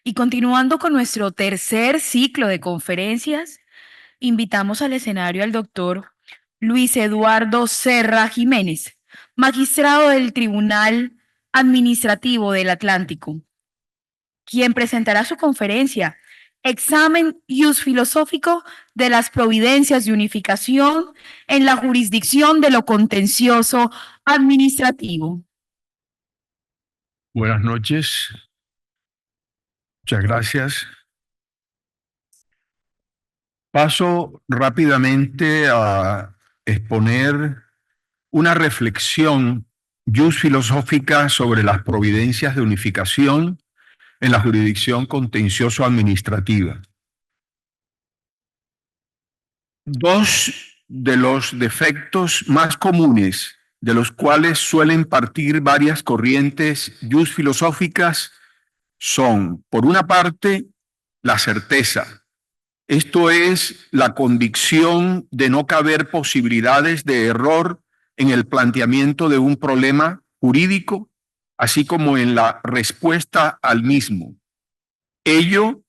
Y continuando con nuestro tercer ciclo de conferencias, invitamos al escenario al doctor Luis Eduardo Serra Jiménez, magistrado del Tribunal Administrativo del Atlántico, quien presentará su conferencia, Examen Ius Filosófico de las Providencias de Unificación en la Jurisdicción de lo Contencioso Administrativo. Buenas noches, muchas gracias. Paso rápidamente a exponer una reflexión jus filosófica sobre las providencias de unificación en la jurisdicción contencioso-administrativa. Dos de los defectos más comunes de los cuales suelen partir varias corrientes jus filosóficas son, por una parte, la certeza. Esto es la convicción de no caber posibilidades de error en el planteamiento de un problema jurídico, así como en la respuesta al mismo. Ello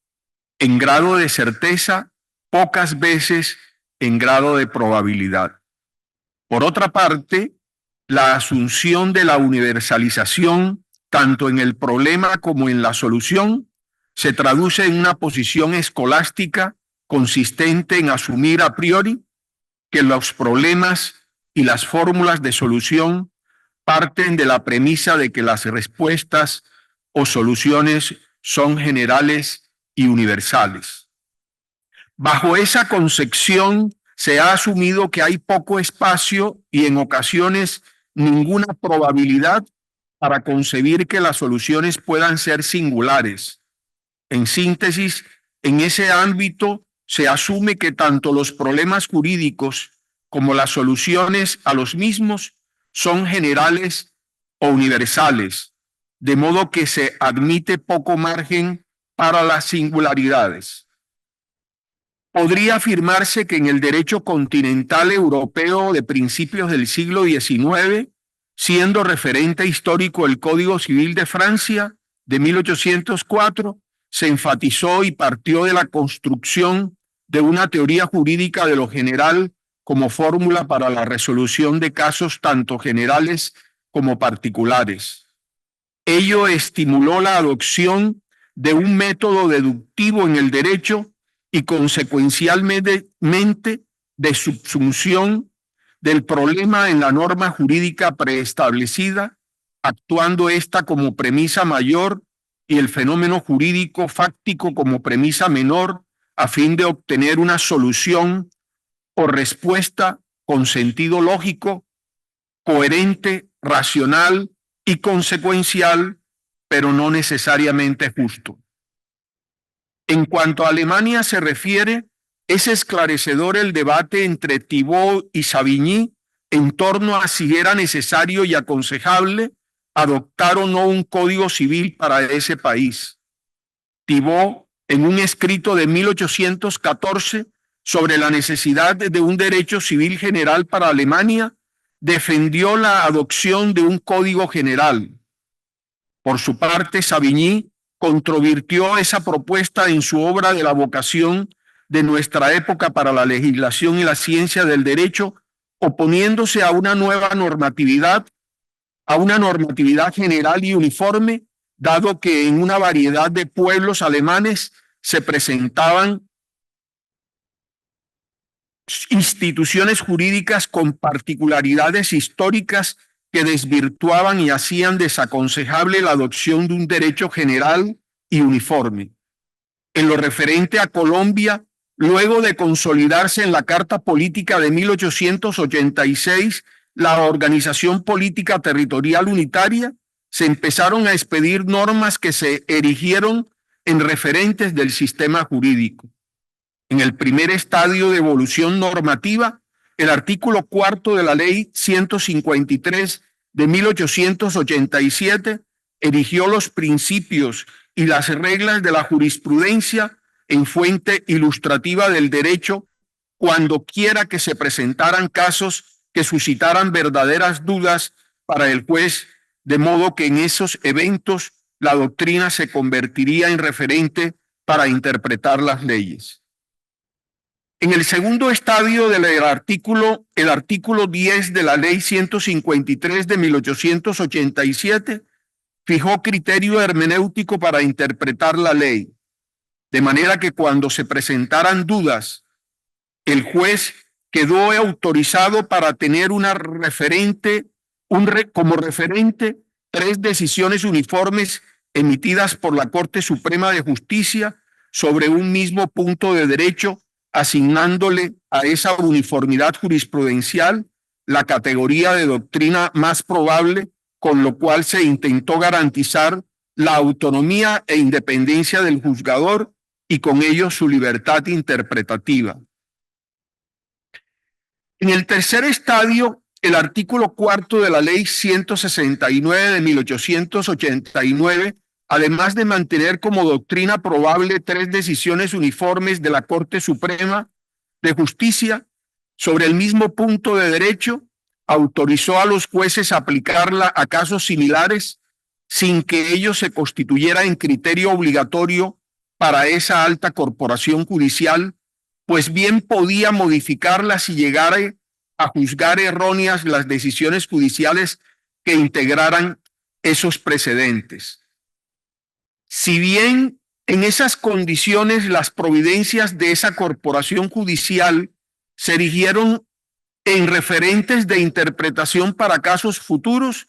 en grado de certeza, pocas veces en grado de probabilidad. Por otra parte, la asunción de la universalización, tanto en el problema como en la solución, se traduce en una posición escolástica consistente en asumir a priori que los problemas y las fórmulas de solución parten de la premisa de que las respuestas o soluciones son generales y universales. Bajo esa concepción se ha asumido que hay poco espacio y en ocasiones ninguna probabilidad para concebir que las soluciones puedan ser singulares. En síntesis, en ese ámbito se asume que tanto los problemas jurídicos como las soluciones a los mismos son generales o universales, de modo que se admite poco margen para las singularidades. Podría afirmarse que en el derecho continental europeo de principios del siglo XIX, siendo referente histórico el Código Civil de Francia de 1804, se enfatizó y partió de la construcción de una teoría jurídica de lo general como fórmula para la resolución de casos tanto generales como particulares. Ello estimuló la adopción de un método deductivo en el derecho y consecuencialmente de subsunción del problema en la norma jurídica preestablecida, actuando ésta como premisa mayor y el fenómeno jurídico fáctico como premisa menor, a fin de obtener una solución o respuesta con sentido lógico, coherente, racional y consecuencial, pero no necesariamente justo. En cuanto a Alemania se refiere, es esclarecedor el debate entre Thibaut y Savigny en torno a si era necesario y aconsejable adoptar o no un código civil para ese país. Thibaut, en un escrito de 1814 sobre la necesidad de un derecho civil general para Alemania, defendió la adopción de un código general. Por su parte, Savigny controvirtió esa propuesta en su obra de la vocación de nuestra época para la legislación y la ciencia del derecho, oponiéndose a una nueva normatividad, a una normatividad general y uniforme, dado que en una variedad de pueblos alemanes se presentaban instituciones jurídicas con particularidades históricas que desvirtuaban y hacían desaconsejable la adopción de un derecho general y uniforme. En lo referente a Colombia, luego de consolidarse en la Carta Política de 1886, la organización política territorial unitaria, se empezaron a expedir normas que se erigieron en referentes del sistema jurídico. En el primer estadio de evolución normativa, el artículo 4 de la Ley 153 de 1887 erigió los principios y las reglas de la jurisprudencia en fuente ilustrativa del derecho cuando quiera que se presentaran casos que suscitaran verdaderas dudas para el juez, de modo que en esos eventos la doctrina se convertiría en referente para interpretar las leyes. En el segundo estadio del artículo, el artículo 10 de la Ley 153 de 1887 fijó criterio hermenéutico para interpretar la ley, de manera que cuando se presentaran dudas, el juez quedó autorizado para tener como referente 3 decisiones uniformes emitidas por la Corte Suprema de Justicia sobre un mismo punto de derecho, asignándole a esa uniformidad jurisprudencial la categoría de doctrina más probable, con lo cual se intentó garantizar la autonomía e independencia del juzgador y con ello su libertad interpretativa. En el tercer estadio, el artículo 4 de la Ley 169 de 1889, además de mantener como doctrina probable 3 decisiones uniformes de la Corte Suprema de Justicia sobre el mismo punto de derecho, autorizó a los jueces a aplicarla a casos similares sin que ello se constituyera en criterio obligatorio para esa alta corporación judicial, pues bien podía modificarla si llegara a juzgar erróneas las decisiones judiciales que integraran esos precedentes. Si bien en esas condiciones las providencias de esa corporación judicial se erigieron en referentes de interpretación para casos futuros,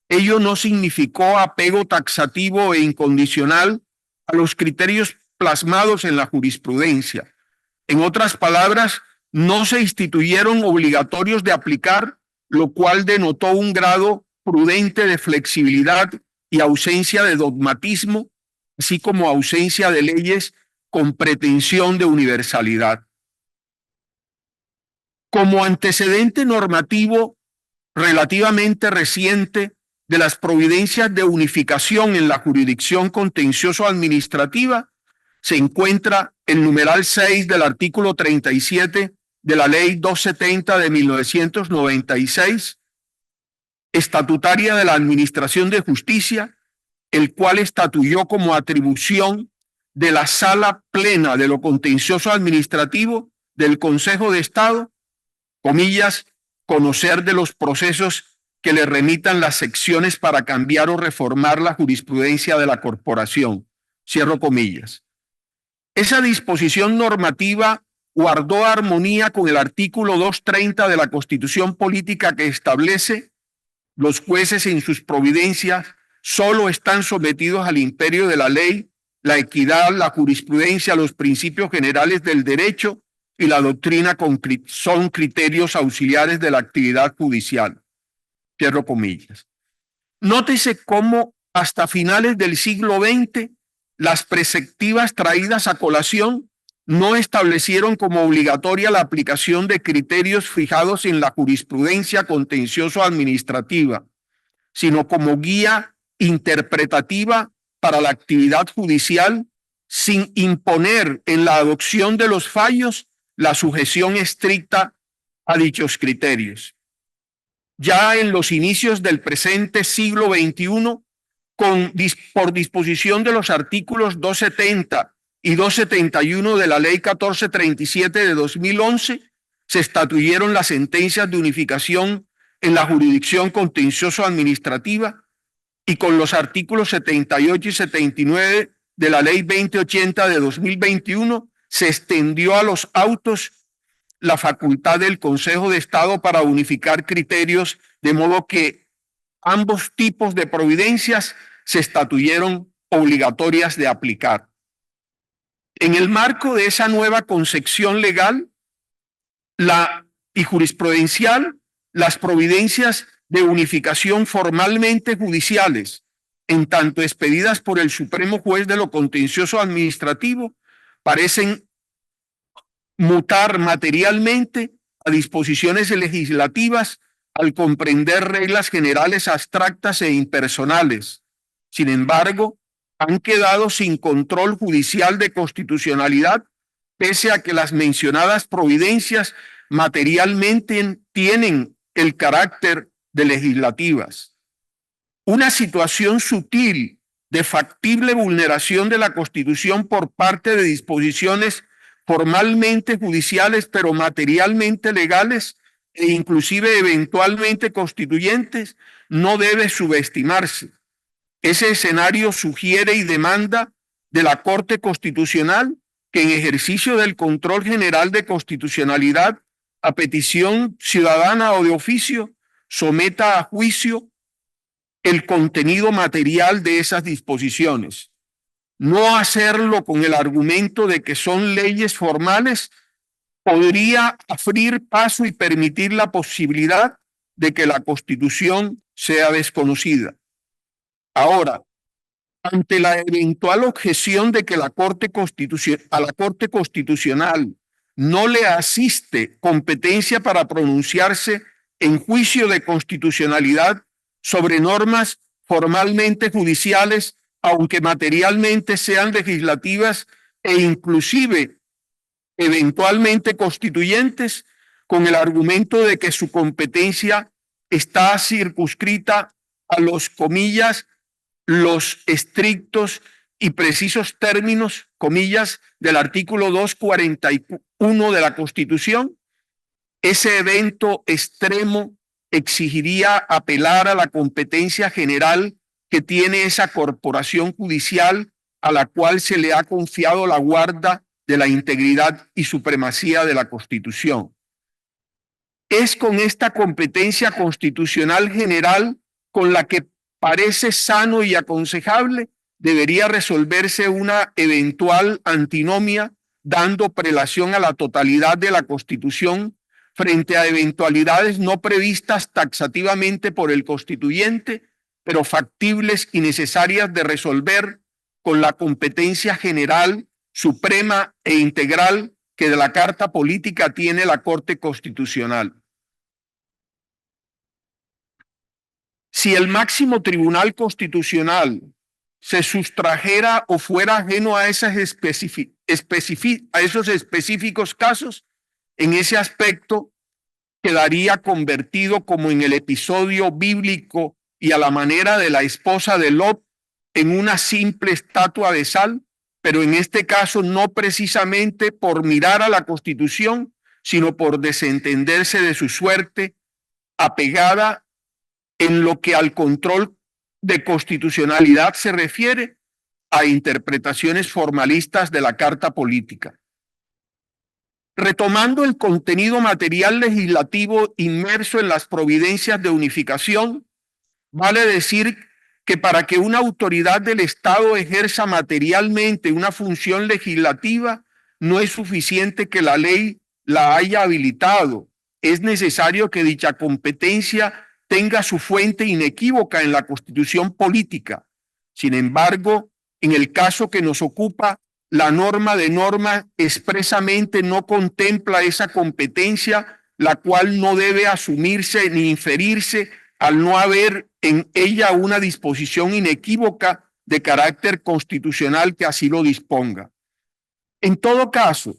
ello no significó apego taxativo e incondicional a los criterios plasmados en la jurisprudencia. En otras palabras, no se instituyeron obligatorios de aplicar, lo cual denotó un grado prudente de flexibilidad y ausencia de dogmatismo, así como ausencia de leyes con pretensión de universalidad. Como antecedente normativo relativamente reciente de las providencias de unificación en la jurisdicción contencioso-administrativa, se encuentra el numeral 6 del artículo 37 de la Ley 270 de 1996, estatutaria de la Administración de Justicia, el cual estatuyó como atribución de la Sala Plena de lo Contencioso Administrativo del Consejo de Estado, comillas, conocer de los procesos que le remitan las secciones para cambiar o reformar la jurisprudencia de la corporación, cierro comillas. Esa disposición normativa guardó armonía con el artículo 230 de la Constitución Política, que establece: los jueces en sus providencias solo están sometidos al imperio de la ley, la equidad, la jurisprudencia, los principios generales del derecho y la doctrina son criterios auxiliares de la actividad judicial. Cierro comillas. Nótese cómo hasta finales del siglo XX las preceptivas traídas a colación no establecieron como obligatoria la aplicación de criterios fijados en la jurisprudencia contencioso-administrativa, sino como guía interpretativa para la actividad judicial, sin imponer en la adopción de los fallos la sujeción estricta a dichos criterios. Ya en los inicios del presente siglo XXI, por disposición de los artículos 270 y 271 de la Ley 1437 de 2011, se estatuyeron las sentencias de unificación en la jurisdicción contencioso-administrativa, y con los artículos 78 y 79 de la Ley 2080 de 2021 se extendió a los autos la facultad del Consejo de Estado para unificar criterios, de modo que ambos tipos de providencias se estatuyeron obligatorias de aplicar. En el marco de esa nueva concepción legal y jurisprudencial, las providencias de unificación formalmente judiciales, en tanto expedidas por el Supremo Juez de lo Contencioso Administrativo, parecen mutar materialmente a disposiciones legislativas al comprender reglas generales abstractas e impersonales. Sin embargo, han quedado sin control judicial de constitucionalidad, pese a que las mencionadas providencias materialmente tienen el carácter de legislativas. Una situación sutil de factible vulneración de la Constitución por parte de disposiciones formalmente judiciales, pero materialmente legales e inclusive eventualmente constituyentes, no debe subestimarse. Ese escenario sugiere y demanda de la Corte Constitucional que en ejercicio del control general de constitucionalidad, a petición ciudadana o de oficio, someta a juicio el contenido material de esas disposiciones. No hacerlo con el argumento de que son leyes formales podría abrir paso y permitir la posibilidad de que la Constitución sea desconocida. Ahora, ante la eventual objeción de que a la Corte Constitucional no le asiste competencia para pronunciarse en juicio de constitucionalidad sobre normas formalmente judiciales, aunque materialmente sean legislativas e inclusive eventualmente constituyentes, con el argumento de que su competencia está circunscrita a los, comillas, los estrictos y precisos términos, comillas, del artículo 241 de la Constitución, ese evento extremo exigiría apelar a la competencia general que tiene esa corporación judicial a la cual se le ha confiado la guarda de la integridad y supremacía de la Constitución. Es con esta competencia constitucional general con la que parece sano y aconsejable debería resolverse una eventual antinomia, dando prelación a la totalidad de la Constitución frente a eventualidades no previstas taxativamente por el constituyente, pero factibles y necesarias de resolver con la competencia general, suprema e integral que de la Carta Política tiene la Corte Constitucional. Si el máximo tribunal constitucional se sustrajera o fuera ajeno a esos específicos casos, en ese aspecto quedaría convertido como en el episodio bíblico y a la manera de la esposa de Lot en una simple estatua de sal, pero en este caso no precisamente por mirar a la Constitución, sino por desentenderse de su suerte, apegada en lo que al control de constitucionalidad se refiere a interpretaciones formalistas de la Carta Política. Retomando el contenido material legislativo inmerso en las providencias de unificación, vale decir que para que una autoridad del Estado ejerza materialmente una función legislativa, no es suficiente que la ley la haya habilitado. Es necesario que dicha competencia tenga su fuente inequívoca en la Constitución política. Sin embargo, en el caso que nos ocupa, la norma de norma expresamente no contempla esa competencia, la cual no debe asumirse ni inferirse al no haber en ella una disposición inequívoca de carácter constitucional que así lo disponga. En todo caso,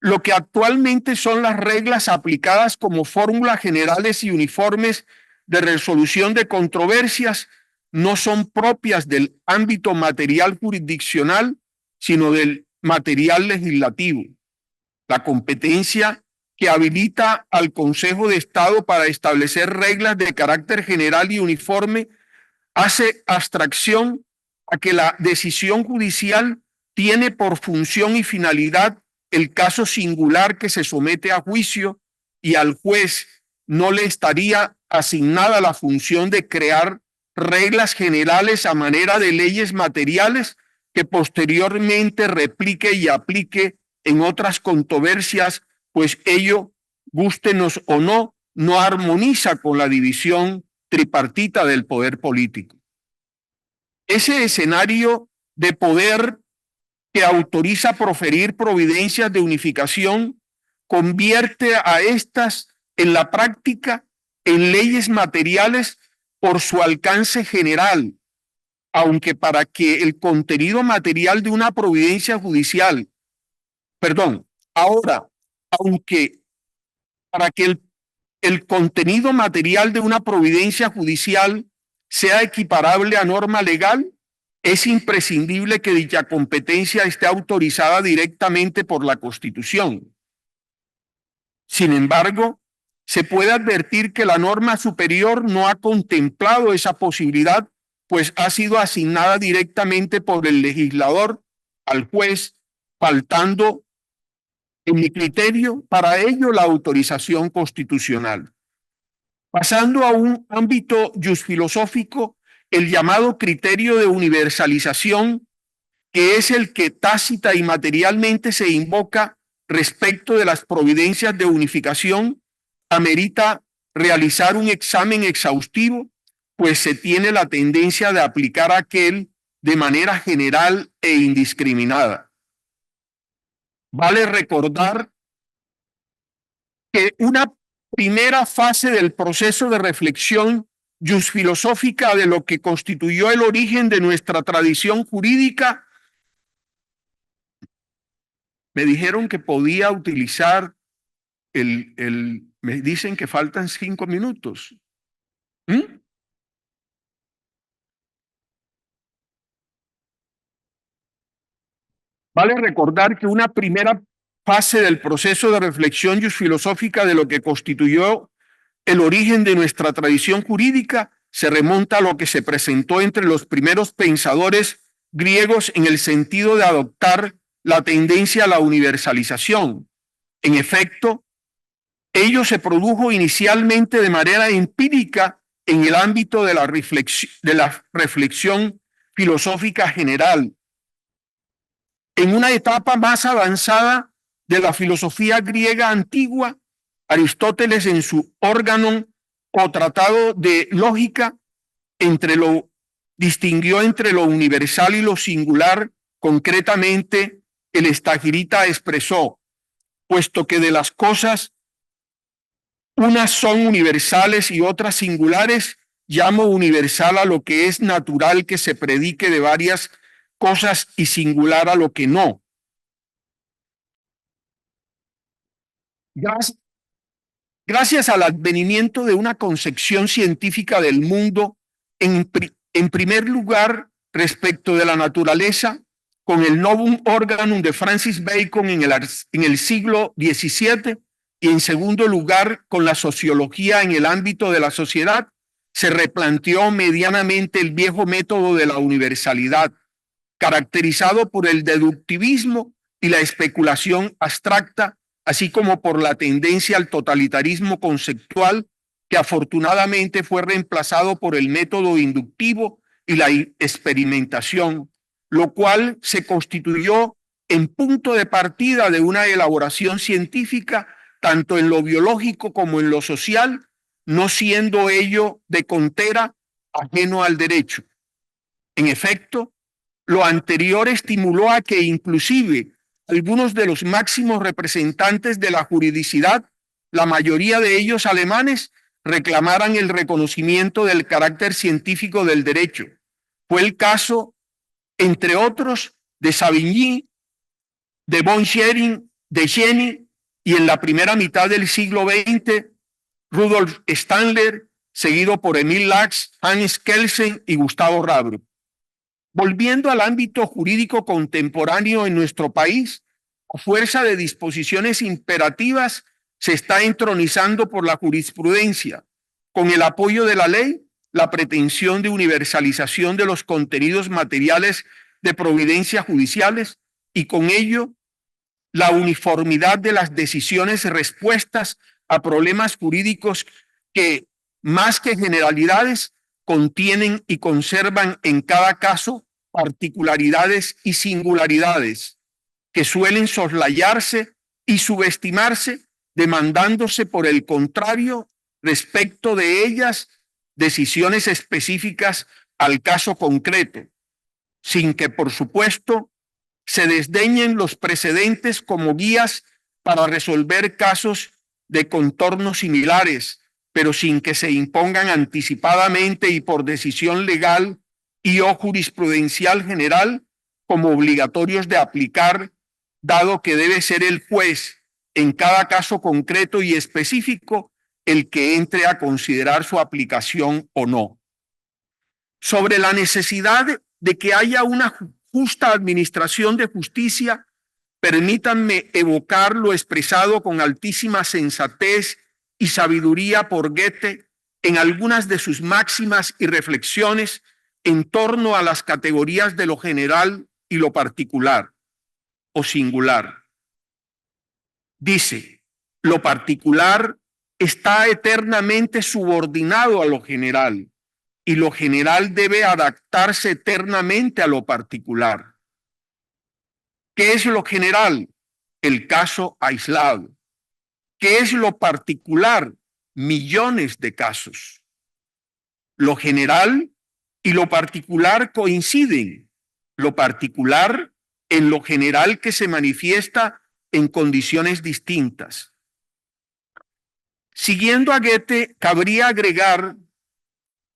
lo que actualmente son las reglas aplicadas como fórmulas generales y uniformes de resolución de controversias no son propias del ámbito material jurisdiccional, sino del material legislativo. La competencia que habilita al Consejo de Estado para establecer reglas de carácter general y uniforme hace abstracción a que la decisión judicial tiene por función y finalidad el caso singular que se somete a juicio y al juez no le estaría asignada la función de crear reglas generales a manera de leyes materiales que posteriormente replique y aplique en otras controversias, pues ello, gústenos o no, no armoniza con la división tripartita del poder político. Ese escenario de poder que autoriza proferir providencias de unificación convierte a estas en la práctica en leyes materiales por su alcance general, aunque para que el contenido material de una providencia judicial, aunque para que el contenido material de una providencia judicial sea equiparable a norma legal, es imprescindible que dicha competencia esté autorizada directamente por la Constitución. Sin embargo, se puede advertir que la norma superior no ha contemplado esa posibilidad, pues ha sido asignada directamente por el legislador al juez, faltando, en mi criterio, para ello la autorización constitucional. Pasando a un ámbito jusfilosófico, el llamado criterio de universalización, que es el que tácita y materialmente se invoca respecto de las providencias de unificación, amerita realizar un examen exhaustivo, pues se tiene la tendencia de aplicar aquel de manera general e indiscriminada. Vale recordar que una primera fase del proceso de reflexión jusfilosófica de lo que constituyó el origen de nuestra tradición jurídica, me dijeron que podía utilizar me dicen que faltan 5 minutos. Vale recordar que una primera fase del proceso de reflexión jusfilosófica de lo que constituyó el origen de nuestra tradición jurídica se remonta a lo que se presentó entre los primeros pensadores griegos en el sentido de adoptar la tendencia a la universalización. En efecto, ello se produjo inicialmente de manera empírica en el ámbito de la reflexión filosófica general. En una etapa más avanzada de la filosofía griega antigua, Aristóteles en su órgano o tratado de lógica distinguió entre lo universal y lo singular. Concretamente, el Estagirita expresó: puesto que de las cosas unas son universales y otras singulares, llamo universal a lo que es natural que se predique de varias cosas y singular a lo que no. Gracias al advenimiento de una concepción científica del mundo, en primer lugar, respecto de la naturaleza, con el Novum Organum de Francis Bacon en el siglo XVII, y en segundo lugar, con la sociología en el ámbito de la sociedad, se replanteó medianamente el viejo método de la universalidad, caracterizado por el deductivismo y la especulación abstracta, así como por la tendencia al totalitarismo conceptual, que afortunadamente fue reemplazado por el método inductivo y la experimentación, lo cual se constituyó en punto de partida de una elaboración científica tanto en lo biológico como en lo social, no siendo ello de contera ajeno al derecho. En efecto, lo anterior estimuló a que inclusive algunos de los máximos representantes de la juridicidad, la mayoría de ellos alemanes, reclamaran el reconocimiento del carácter científico del derecho. Fue el caso, entre otros, de Savigny, de von Schering, de Jenny, y en la primera mitad del siglo XX, Rudolf Stadler, seguido por Emil Lax, Hans Kelsen y Gustavo Rabro. Volviendo al ámbito jurídico contemporáneo en nuestro país, a fuerza de disposiciones imperativas, se está entronizando por la jurisprudencia, con el apoyo de la ley, la pretensión de universalización de los contenidos materiales de providencias judiciales y con ello la uniformidad de las decisiones y respuestas a problemas jurídicos que, más que generalidades, contienen y conservan en cada caso particularidades y singularidades que suelen soslayarse y subestimarse, demandándose por el contrario respecto de ellas decisiones específicas al caso concreto, sin que, por supuesto, se desdeñen los precedentes como guías para resolver casos de contornos similares, pero sin que se impongan anticipadamente y por decisión legal y o jurisprudencial general como obligatorios de aplicar, dado que debe ser el juez en cada caso concreto y específico el que entre a considerar su aplicación o no. Sobre la necesidad de que haya una justa administración de justicia, permítanme evocar lo expresado con altísima sensatez y sabiduría por Goethe en algunas de sus máximas y reflexiones en torno a las categorías de lo general y lo particular o singular. Dice, lo particular está eternamente subordinado a lo general y lo general debe adaptarse eternamente a lo particular. ¿Qué es lo general? El caso aislado. ¿Qué es lo particular? Millones de casos. Lo general y lo particular coinciden. Lo particular en lo general que se manifiesta en condiciones distintas. Siguiendo a Goethe, cabría agregar,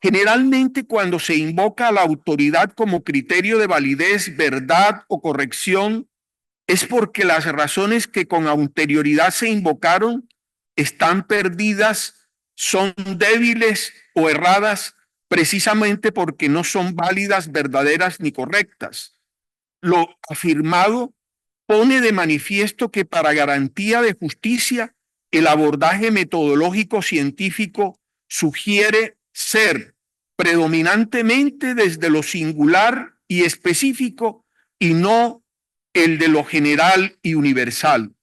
generalmente cuando se invoca a la autoridad como criterio de validez, verdad o corrección, es porque las razones que con anterioridad se invocaron están perdidas, son débiles o erradas, precisamente porque no son válidas, verdaderas ni correctas. Lo afirmado pone de manifiesto que para garantía de justicia, el abordaje metodológico científico sugiere ser predominantemente desde lo singular y específico y no el de lo general y universal.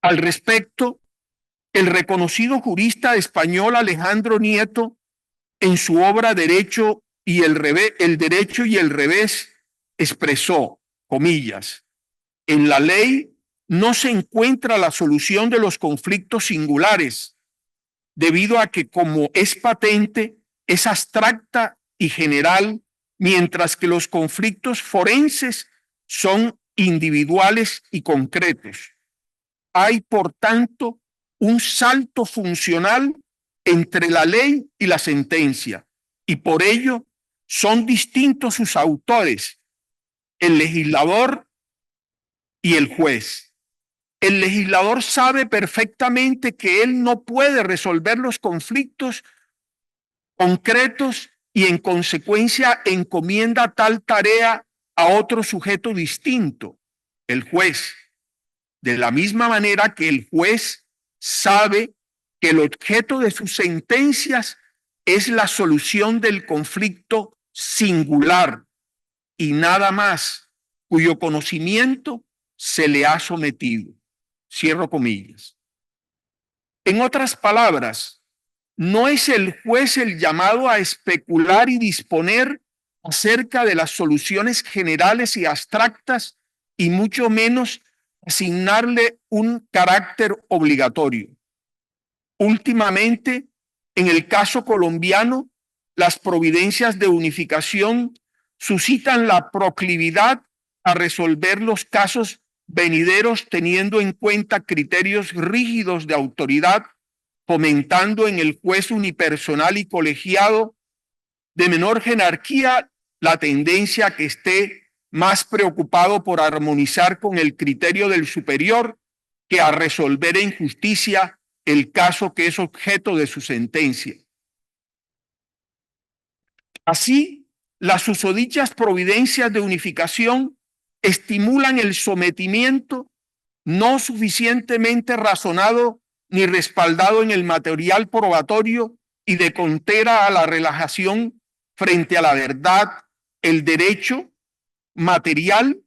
Al respecto, el reconocido jurista español Alejandro Nieto, en su obra Derecho y el Derecho y el Revés, expresó, comillas, en la ley no se encuentra la solución de los conflictos singulares, debido a que, como es patente, es abstracta y general, mientras que los conflictos forenses son individuales y concretos. Hay, por tanto, un salto funcional entre la ley y la sentencia, y por ello son distintos sus autores, el legislador y el juez. El legislador sabe perfectamente que él no puede resolver los conflictos concretos y en consecuencia encomienda tal tarea a otro sujeto distinto, el juez. De la misma manera que el juez sabe que el objeto de sus sentencias es la solución del conflicto singular y nada más, cuyo conocimiento se le ha sometido. Cierro comillas. En otras palabras, no es el juez el llamado a especular y disponer acerca de las soluciones generales y abstractas, y mucho menos asignarle un carácter obligatorio. Últimamente, en el caso colombiano, las providencias de unificación suscitan la proclividad a resolver los casos venideros teniendo en cuenta criterios rígidos de autoridad, fomentando en el juez unipersonal y colegiado de menor jerarquía la tendencia a que esté más preocupado por armonizar con el criterio del superior que a resolver en justicia el caso que es objeto de su sentencia. Así, las susodichas providencias de unificación estimulan el sometimiento no suficientemente razonado ni respaldado en el material probatorio y de contera a la relajación frente a la verdad, el derecho material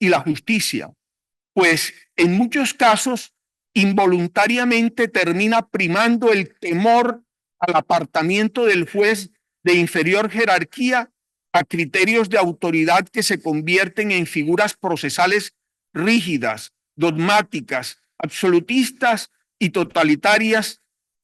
y la justicia, pues en muchos casos involuntariamente termina primando el temor al apartamiento del juez de inferior jerarquía a criterios de autoridad que se convierten en figuras procesales rígidas, dogmáticas, absolutistas y totalitarias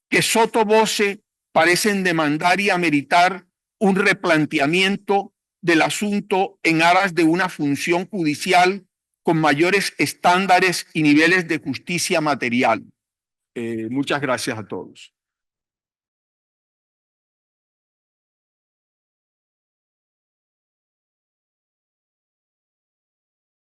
que sotto voce parecen demandar y ameritar un replanteamiento del asunto en aras de una función judicial con mayores estándares y niveles de justicia material. Muchas gracias a todos.